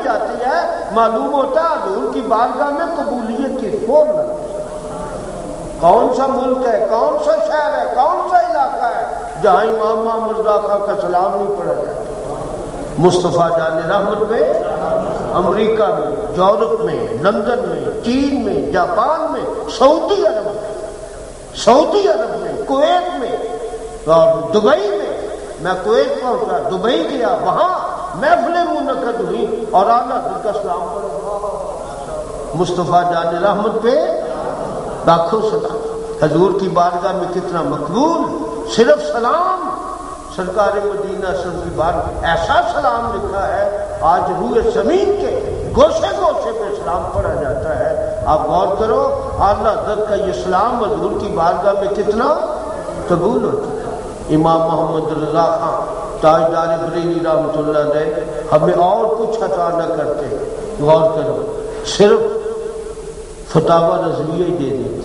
جاتی ہے، معلوم ہوتا ہے حضور کی بارگاہ میں قبولیت کی فور لگتی ہے۔ کون سا ملک ہے، کون سا شہر ہے، کون سا علاقہ ہے جہاں امام محمد رضا خان کا سلام نہیں پڑھا جاتا؟ مصطفیٰ جان رحمت میں امریکہ میں، یورپ میں، لندن میں، چین میں، جاپان میں، سعودی عرب میں، کویت میں اور دبئی میں۔ میں کویت پہنچا، دبئی گیا، وہاں محفلیں منعقد ہوئی اور اعلیٰ حضرت کا سلام پڑھا۔ مصطفیٰ جان رحمت پہ لاکھوں سلام۔ حضور کی بارگاہ میں کتنا مقبول، صرف سلام۔ سرکار مدینہ صلی اللہ علیہ وسلم ایسا سلام لکھا ہے، آج روح زمین کے گوشے گوشے پہ سلام پڑھا جاتا ہے۔ آپ غور کرو، اعلیٰ حضرت کا یہ سلام حضور کی بارگاہ میں کتنا قبول ہوتا ہے۔ امام محمد رضا خان تاجدار بریلی رحمۃ اللہ علیہ ہمیں اور کچھ عطا نہ کرتے، غور کرو، صرف فتاوی رضویہ ہی دے دیتے۔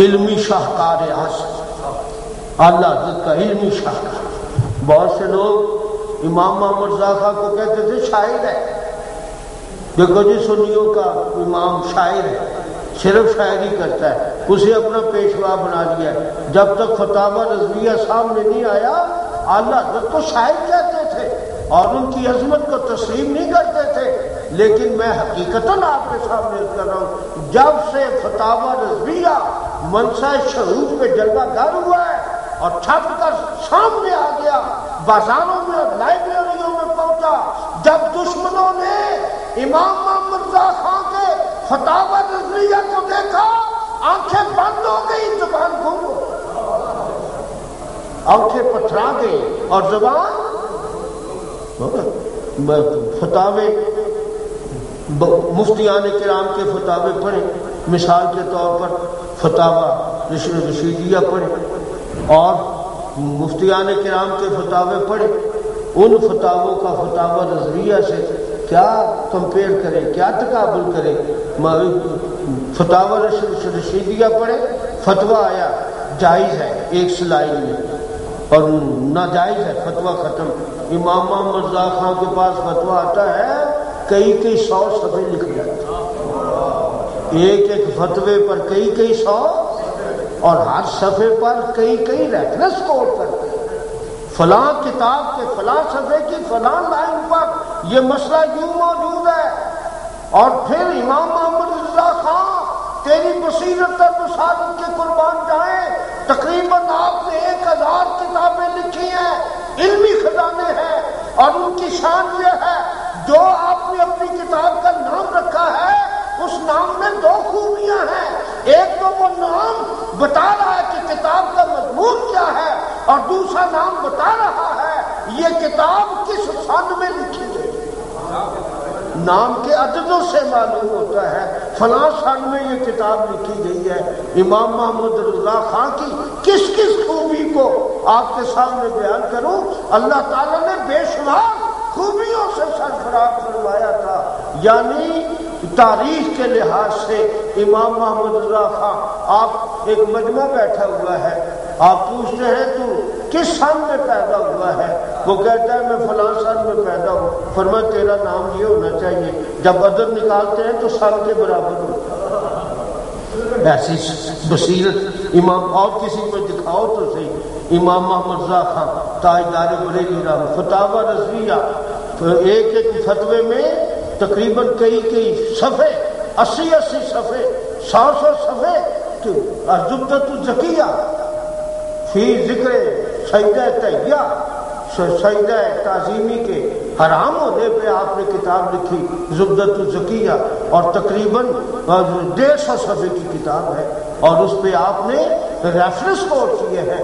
علمی شاہکار اعظم اعلیٰ حضرت کا علمی شاہکار۔ بہت سے لوگ امام محمد رضا خان کو کہتے تھے شاعر ہے۔ دیکھو جی، سنیوں کا امام شاعر ہے، صرف شاعری کرتا ہے، اسے اپنا پیشوا بنا لیا ہے۔ جب تک فتاوی رضویہ سامنے نہیں آیا، اعلیٰ حضرت کو شاعر کہتے تھے اور ان کی عظمت کو تسلیم نہیں کرتے تھے۔ لیکن میں حقیقتاً آپ کے سامنے کر رہا ہوں، جب سے فتاوی رضویہ منصہ شہود پہ جلوہ گر ہوا ہے اور چھپ کر سامنے آ گیا، بازاروں میں اور لائبریریوں میں پہنچا، جب دشمنوں نے امام محمد رضا خان کے فتاوی رضویہ کو دیکھا، آنکھیں بند ہو گئی، زبان گم ہو گئی، آنکھیں پتھرا گئی اور زبان فتاوے مفتیان کرام کے فتاوے پڑھے، مثال کے طور پر فتاوی رشیدیہ پڑھے اور مفتیان کرام کے فتاوے پڑھے، ان فتاووں کا فتاوی رضویہ سے کیا کمپیئر کرے، کیا تقابل کرے۔ فتاوی رشیدیہ پڑھے، فتویٰ آیا جائز ہے ایک سلائی میں اور ناجائز ہے، فتویٰ ختم۔ امام محمد رضا خان کے پاس فتویٰ آتا ہے، کئی 100 صفحے لکھ جاتے، ایک فتوے پر کئی 100 اور ہر صفحے پر کئی ریفرنس کوٹ کرتے ہیں۔ فلاں کتاب کے فلاں صفحے کی فلاں لائن پر یہ مسئلہ یوں موجود ہے، اور پھر امام محمد رضا خان تیری بصیرت اور بصارت کے قربان جائیں، تقریباً آپ نے 1000 کتابیں لکھی ہیں، علمی خزانے ہیں، اور ان کی شان یہ ہے جو آپ نے اپنی کتاب کا نام رکھا ہے، اس نام میں 2 خوبیاں ہیں۔ ایک تو وہ نام بتا رہا ہے کہ کتاب کا مضمون کیا ہے، اور دوسرا نام بتا رہا ہے یہ کتاب کس سن میں لکھی گئی۔ نام کے عددوں سے معلوم ہوتا ہے فلاں سن میں یہ کتاب لکھی گئی ہے۔ امام محمد رضا خان کی کس خوبی کو آپ کے سامنے بیان کروں؟ اللہ تعالیٰ نے بے شمار خوبیوں سے سرفراز فرمایا تھا، یعنی تاریخ کے لحاظ سے امام محمد رضا خان، آپ ایک مجمع بیٹھا ہوا ہے، آپ پوچھتے ہیں تو کس سن میں پیدا ہوا ہے؟ وہ کہتا ہے میں فلاں سن میں پیدا ہوں۔ فرمایا تیرا نام یہ ہونا چاہیے، جب عدد نکالتے ہیں تو سن کے برابر ہوتا ہے۔ ایسی بصیرت امام، اور کسی کو دکھاؤ تو صحیح۔ امام محمد رضا خان تاجدار بریلی رحمۃ، فتاوی رضویہ، ایک فتوے میں تقریباً کئی صفحے، 80 صفحے، 100 صفحے، زبدۃ الزکیہ فی ذکر سجدہ تحیہ، سجدہ تعظیمی کے حرام ہونے پہ آپ نے کتاب لکھی زبدۃ الزکیہ، اور تقریباً 150 صفحے کی کتاب ہے، اور اس پہ آپ نے ریفرنس کوٹ کیے ہیں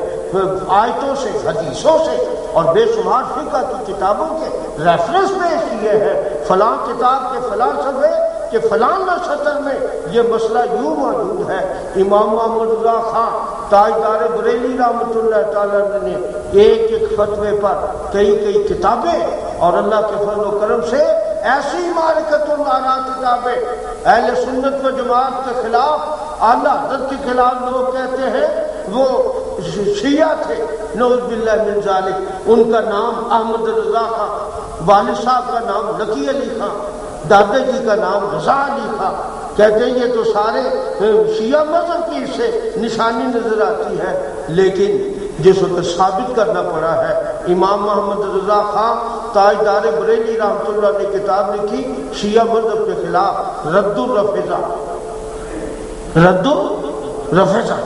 آیتوں سے، حدیثوں سے، اور بے شمار فقہ کی کتابوں کے ریفرنس پیش کیے ہیں، فلاں کتاب کے فلاں صفحے کہ فلاں نشر میں یہ مسئلہ یوں موجود ہے۔ امام محمد رضا خان تاجدار بریلی رحمۃ اللہ تعالیٰ نے ایک فتوے پر کئی کتابیں، اور اللہ کے فضل و کرم سے ایسی معرکت الآراء کتابیں، اہل سنت و جماعت کے خلاف، اعلیٰ حضرت کے خلاف لوگ کہتے ہیں وہ شیعہ تھے، نعوذ باللہ من ذالک، ان کا نام احمد رضا خان والد صاحب کا نام لکی علی خان، دادے جی کا نام رضا علی خان، کہتے ہیں یہ تو سارے شیعہ مذہب کی اس سے نشانی نظر آتی ہے، لیکن جس وقت ثابت کرنا پڑا ہے، امام محمد رضا خان تاجدار بریلی رحمۃ اللہ نے کتاب لکھی شیعہ مذہب کے خلاف، رد الرفضہ، رد الرفضہ۔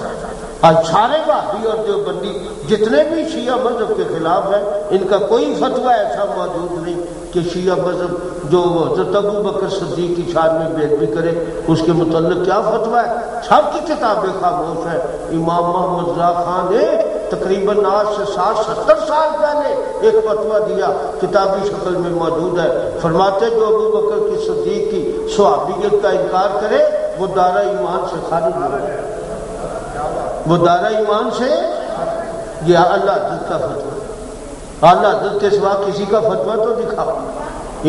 آج سارے وہابی اور دیوبندی جتنے بھی شیعہ مذہب کے خلاف ہیں، ان کا کوئی فتویٰ ایسا موجود نہیں کہ شیعہ مذہب جو حضرت ابو بکر صدیق کی شان میں بے ادبی کرے، اس کے متعلق کیا فتویٰ ہے؟ سب کی کتابیں خاموش ہیں۔ امام محمد رضا خان نے تقریباً آج سے 60-70 سال پہلے ایک فتویٰ دیا، کتابی شکل میں موجود ہے، فرماتے جو ابو بکر کی صدیق کی صحابیت کا انکار کرے وہ دارہ ایمان سے خارج ہو جائے، وہ دارہ ایمان سے۔ یہ اللہ حضرت کا فتویٰ، اللہ حضرت کے سوا کسی کا فتویٰ تو دکھاؤ۔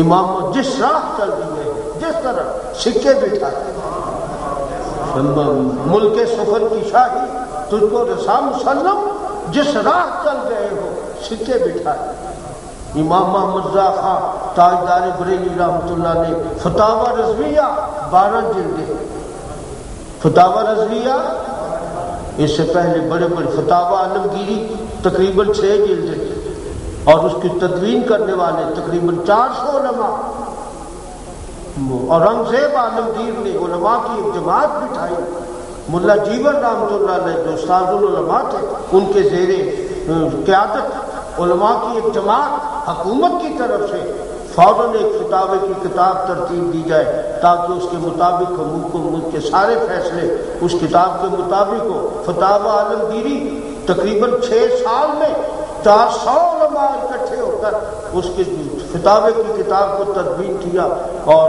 امام جس راہ چل دیے، جس طرح سکے بٹھا، ملک سفر کی شاہی تجھ کو رسا مسلم، جس راہ چل گئے ہو سکے بٹھا۔ امام محمد رضا خان تاجدار بریلی رحمۃ اللہ نے فتاوی رضویہ 12 جلدیں، فتاوی رضویہ، اس سے پہلے بڑے بڑے فتاوی عالمگیری تقریباً 6 جلدیں، اور اس کی تدوین کرنے والے تقریباً 400 علماء، اورنگزیب عالمگیر نے علماء کی ایک جماعت بٹھائی، ملا جیون رحمۃ اللہ علیہ جو استاد العلماء تھے، ان کے زیر قیادت علماء کی ایک جماعت حکومت کی طرف سے فوراً ایک فتاوے کی کتاب ترتیب دی جائے تاکہ اس کے مطابق ملک کے سارے فیصلے اس کتاب کے مطابق ہو۔ فتاوی عالمگیری تقریباً 6 سال میں 400 علماء اکٹھے ہو کر اس کے فتاوے کی کتاب کو تدوین کیا، اور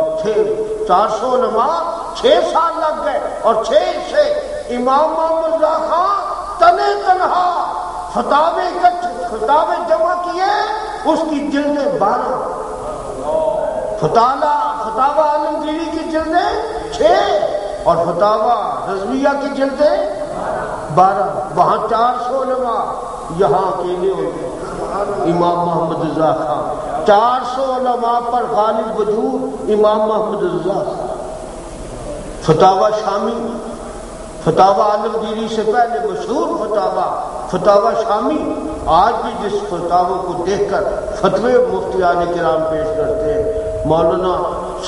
400 علماء 6 سال لگ گئے، اور 6 سے امام محمد رضا خان تنے تنہا فتاوے جمع کیے، اس کی جلدیں 12، فتاوی عالمگیری کی جلدیں 6 اور فتاوی رضویہ کی جلدیں 12، وہاں 400 علماء، یہاں اکیلے ہوتے امام محمد رضا خان، 400 علماء پر غالب وجود امام محمد رضا خان۔ فتاوی شامی، فتاوی عالمگیری سے پہلے مشہور فتاوی شامی، آج بھی جس فتاوی کو دیکھ کر فتوے مفتیان کرام پیش کرتے ہیں، مولانا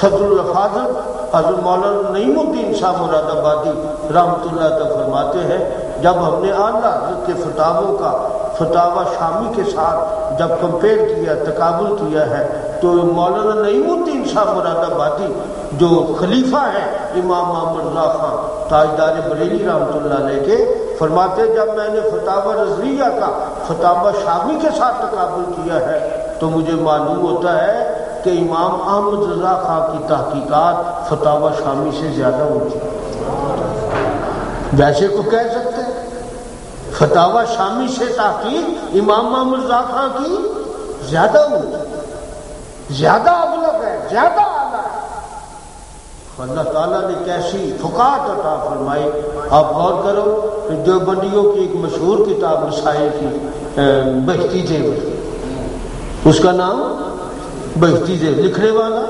صدر الفاضل حضرت مولانا نعیم الدین صاحب مراد آبادی رحمۃ اللہ تعالی فرماتے ہیں، جب ہم نے اعلیٰ حضرت کے فتاووں کا فتاوی شامی کے ساتھ جب کمپیئر کیا، تقابل کیا ہے، تو مولانا نعیم الدین صاحب مراد آبادی جو خلیفہ ہیں امام محمد رضا خان تاجدار بریلی رحمۃ اللہ علیہ کے، فرماتے جب میں نے فتاوی رضویہ کا فتاوی شامی کے ساتھ تقابل کیا ہے تو مجھے معلوم ہوتا ہے کہ امام احمد رضا خان کی تحقیقات فتاوی شامی سے زیادہ ہوتی ہے۔ ویسے کو کہہ سکتے ہیں فتاوی شامی سے تحقیق امام محمد رضا خان کی زیادہ ہوتی ہے، زیادہ ابلغ ہے، زیادہ اعلیٰ ہے۔ اللہ تعالیٰ نے کیسی فقاہت عطا فرمائی، آپ غور کرو، دیوبندیوں کی ایک مشہور کتاب مسائل کی بہشتی زیور، اس کا نام بہشتی زیور، لکھنے والا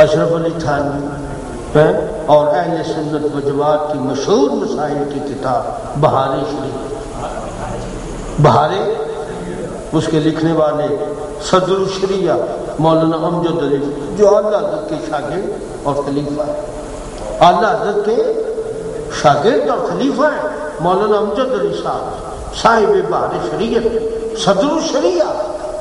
اشرف علی تھانوی، اور اہل سنت و جماعت کی مشہور مسائل کی کتاب بہار شریعہ، بہار، اس کے لکھنے والے صدر الشریعہ مولانا امجد علی، جو اعلیٰ حضرت کے شاگرد اور خلیفہ ہیں، اعلیٰ حضرت کے شاگرد اور خلیفہ ہیں مولانا امجد علی صاحب بہار شریعت، صدر الشریعہ،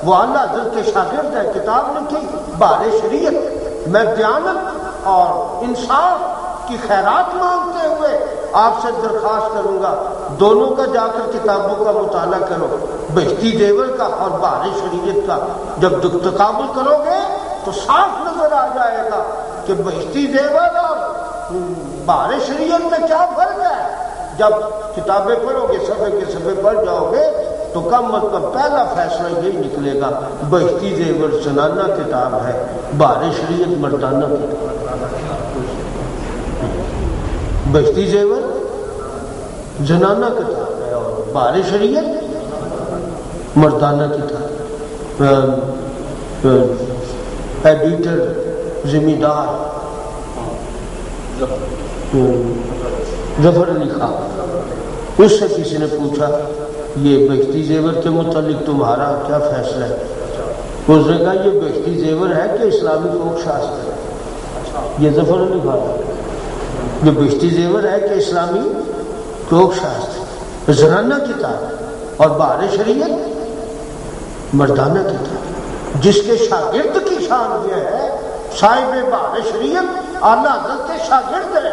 وہ اعلیٰ حضرت کے شاگرد ہیں، کتاب لکھی بہار شریعت۔ میں دیانت اور انصاف کی خیرات مانگتے ہوئے آپ سے درخواست کروں گا، دونوں کا جا کر کتابوں کا مطالعہ کرو، بہشتی زیور کا اور بہار شریعت کا، جب تقابل کرو گے تو صاف نظر آ جائے گا کہ بہشتی زیور اور بہار شریعت میں کیا فرق ہے۔ جب کتابیں پڑھو گے، صفحے کے صفحے پڑھ جاؤ گے تو کم از کم پہلا فیصلہ یہی نکلے گا، بہشتی زیور زنانہ کتاب ہے، بہار شریعت مردانہ کتاب۔ بہشتی زیور زنانہ کتاب ہے اور بہار شریعت مردانہ کتاب۔ ایڈیٹر ذمہ دار ظفر علی خان، اس سے کسی نے پوچھا یہ بہشتی زیور کے متعلق تمہارا کیا فیصلہ ہے؟ اس نے کہا یہ بہشتی زیور ہے کہ اسلامی فوک شاستر ہے؟ یہ ظفر علی خان، یہ بہشتی زیور ہے کہ اسلامی فوک شاستر، زنانہ کتاب اور بہار شریعت مردانہ کتاب، جس کے شاگرد کی شان یہ ہے صاحب بہار شریعت اعلیٰ حضرت کے شاگرد ہے،